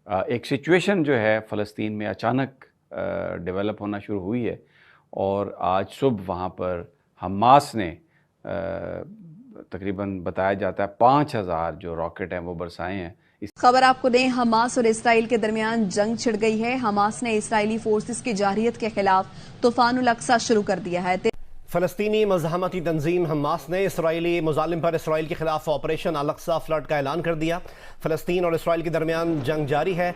ایک سچویشن جو ہے فلسطین میں اچانک ڈیولپ ہونا شروع ہوئی ہے، اور آج صبح وہاں پر حماس نے تقریباً بتایا جاتا ہے 5000 جو راکٹ ہیں وہ برسائے ہیں۔ خبر آپ کو دیں، حماس اور اسرائیل کے درمیان جنگ چھڑ گئی ہے۔ حماس نے اسرائیلی فورسز کی جارحیت کے خلاف طوفان الاقصی شروع کر دیا ہے۔ فلسطینی مزاحمتی تنظیم حماس نے اسرائیلی مظالم پر اسرائیل کے خلاف آپریشن الاقصی فلڈ کا اعلان کر دیا۔ فلسطین اور اسرائیل کے درمیان جنگ جاری ہے۔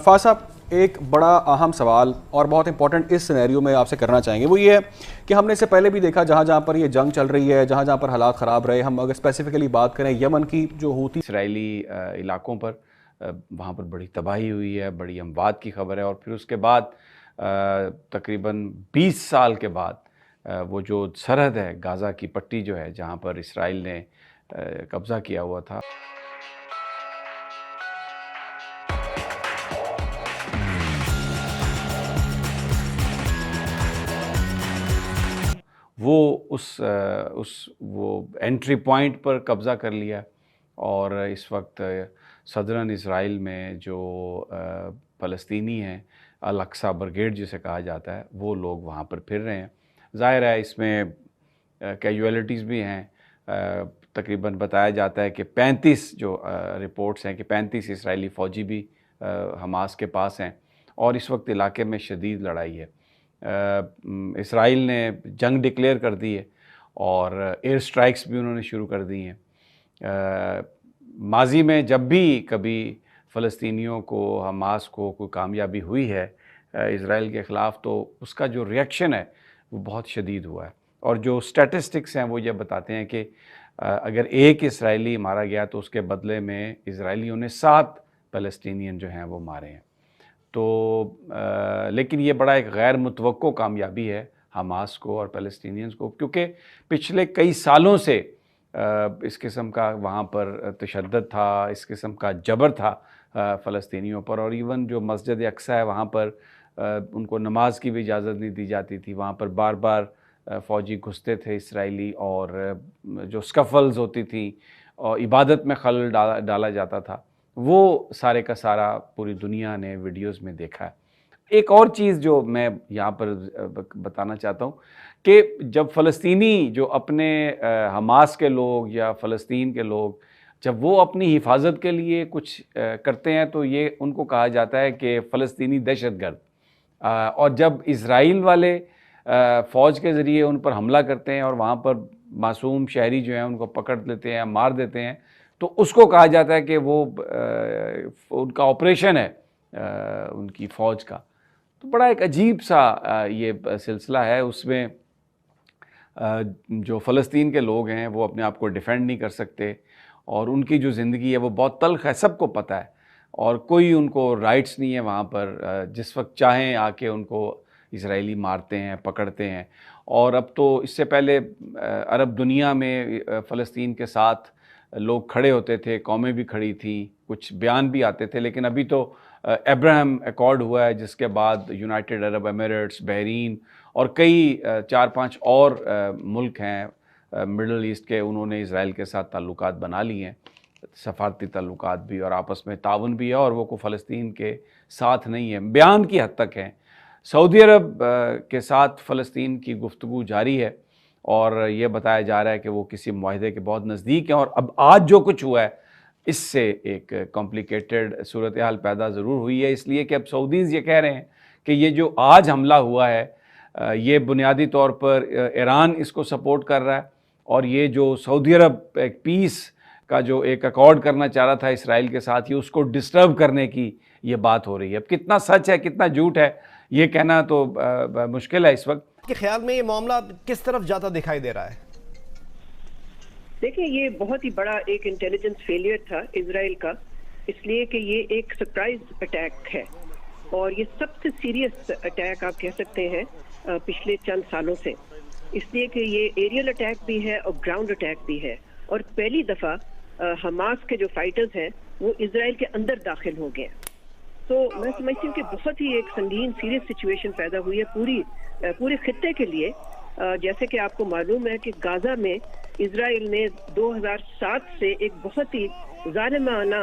فاز صاحب، ایک بڑا اہم سوال اور بہت امپورٹنٹ اس سینیریو میں آپ سے کرنا چاہیں گے، وہ یہ ہے کہ ہم نے اس سے پہلے بھی دیکھا جہاں جہاں پر یہ جنگ چل رہی ہے، جہاں جہاں پر حالات خراب رہے، ہم اگر اسپیسیفکلی بات کریں یمن کی جو ہوتی اسرائیلی علاقوں پر، وہاں پر بڑی تباہی ہوئی ہے، بڑی اموات کی خبر ہے، اور پھر اس کے بعد تقریباً 20 سال کے بعد وہ جو سرحد ہے غزہ کی پٹی جو ہے جہاں پر اسرائیل نے قبضہ کیا ہوا تھا، وہ انٹری پوائنٹ پر قبضہ کر لیا، اور اس وقت صدرن اسرائیل میں جو فلسطینی ہیں، الاقصی بریگیڈ جسے کہا جاتا ہے، وہ لوگ وہاں پر پھر رہے ہیں۔ ظاہر ہے اس میں کیجویلٹیز بھی ہیں، تقریباً بتایا جاتا ہے کہ 35 جو رپورٹس ہیں کہ 35 اسرائیلی فوجی بھی حماس کے پاس ہیں، اور اس وقت علاقے میں شدید لڑائی ہے۔ اسرائیل نے جنگ ڈکلیئر کر دی ہے، اور ایئر سٹرائکس بھی انہوں نے شروع کر دی ہیں۔ ماضی میں جب بھی کبھی فلسطینیوں کو، حماس کو کوئی کامیابی ہوئی ہے اسرائیل کے خلاف، تو اس کا جو ریئیکشن ہے وہ بہت شدید ہوا ہے، اور جو سٹیٹسٹکس ہیں وہ یہ بتاتے ہیں کہ اگر ایک اسرائیلی مارا گیا تو اس کے بدلے میں اسرائیلیوں نے 7 فلسطینین جو ہیں وہ مارے ہیں۔ تو لیکن یہ بڑا ایک غیر متوقع کامیابی ہے حماس کو اور فلسطینینز کو، کیونکہ پچھلے کئی سالوں سے اس قسم کا وہاں پر تشدد تھا، اس قسم کا جبر تھا فلسطینیوں پر، اور ایون جو مسجد اقصی ہے وہاں پر ان کو نماز کی بھی اجازت نہیں دی جاتی تھی، وہاں پر بار بار فوجی گھستے تھے اسرائیلی، اور جو سکفلز ہوتی تھیں اور عبادت میں خلل ڈالا جاتا تھا، وہ سارے کا سارا پوری دنیا نے ویڈیوز میں دیکھا ہے۔ ایک اور چیز جو میں یہاں پر بتانا چاہتا ہوں کہ جب فلسطینی جو اپنے حماس کے لوگ یا فلسطین کے لوگ جب وہ اپنی حفاظت کے لیے کچھ کرتے ہیں تو یہ ان کو کہا جاتا ہے کہ فلسطینی دہشت گرد، اور جب اسرائیل والے فوج کے ذریعے ان پر حملہ کرتے ہیں اور وہاں پر معصوم شہری جو ہیں ان کو پکڑ لیتے ہیں، مار دیتے ہیں، تو اس کو کہا جاتا ہے کہ وہ ان کا آپریشن ہے ان کی فوج کا۔ تو بڑا ایک عجیب سا یہ سلسلہ ہے، اس میں جو فلسطین کے لوگ ہیں وہ اپنے آپ کو ڈیفینڈ نہیں کر سکتے، اور ان کی جو زندگی ہے وہ بہت تلخ ہے، سب کو پتہ ہے، اور کوئی ان کو رائٹس نہیں ہے وہاں پر، جس وقت چاہیں آ کے ان کو اسرائیلی مارتے ہیں، پکڑتے ہیں۔ اور اب تو اس سے پہلے عرب دنیا میں فلسطین کے ساتھ لوگ کھڑے ہوتے تھے، قومیں بھی کھڑی تھیں، کچھ بیان بھی آتے تھے، لیکن ابھی تو ابراہم ایکارڈ ہوا ہے، جس کے بعد یونائٹڈ عرب ایمریٹس، بحرین اور کئی 4-5 اور ملک ہیں مڈل ایسٹ کے، انہوں نے اسرائیل کے ساتھ تعلقات بنا لی ہیں، سفارتی تعلقات بھی اور آپس میں تعاون بھی ہے، اور وہ کو فلسطین کے ساتھ نہیں ہے، بیان کی حد تک ہیں۔ سعودی عرب کے ساتھ فلسطین کی گفتگو جاری ہے، اور یہ بتایا جا رہا ہے کہ وہ کسی معاہدے کے بہت نزدیک ہیں، اور اب آج جو کچھ ہوا ہے اس سے ایک کمپلیکیٹڈ صورتحال پیدا ضرور ہوئی ہے، اس لیے کہ اب سعودیز یہ کہہ رہے ہیں کہ یہ جو آج حملہ ہوا ہے یہ بنیادی طور پر ایران اس کو سپورٹ کر رہا ہے، اور یہ جو سعودی عرب ایک پیس کا جو ایک ایکارڈ کرنا چاہ رہا تھا اسرائیل کے ساتھ، یہ اس کو ڈسٹرب کرنے کی یہ بات ہو رہی ہے۔ اب کتنا سچ ہے کتنا جھوٹ ہے یہ کہنا تو مشکل ہے اس وقت۔ کے خیال میں یہ معاملہ کس طرف جاتا دکھائی دے رہا ہے؟ دیکھیں، یہ بہت ہی بڑا ایک انٹیلیجنس فیلئر تھا اسرائیل کا، اس لیے کہ یہ ایک سرپرائز اٹیک ہے، اور یہ سب سے سیریس اٹیک آپ کہہ سکتے ہیں پچھلے چند سالوں سے، اس لیے کہ یہ ایریل اٹیک بھی ہے اور گراؤنڈ اٹیک بھی ہے، اور پہلی دفعہ حماس کے جو فائٹرز ہیں وہ اسرائیل کے اندر داخل ہو گئے۔ تو میں سمجھتی ہوں کہ بہت ہی ایک سنگین سیریس سچویشن پیدا ہوئی ہے پورے خطے کے لیے۔ جیسے کہ آپ کو معلوم ہے کہ غزہ میں اسرائیل نے 2007 سے ایک بہت ہی ظالمانہ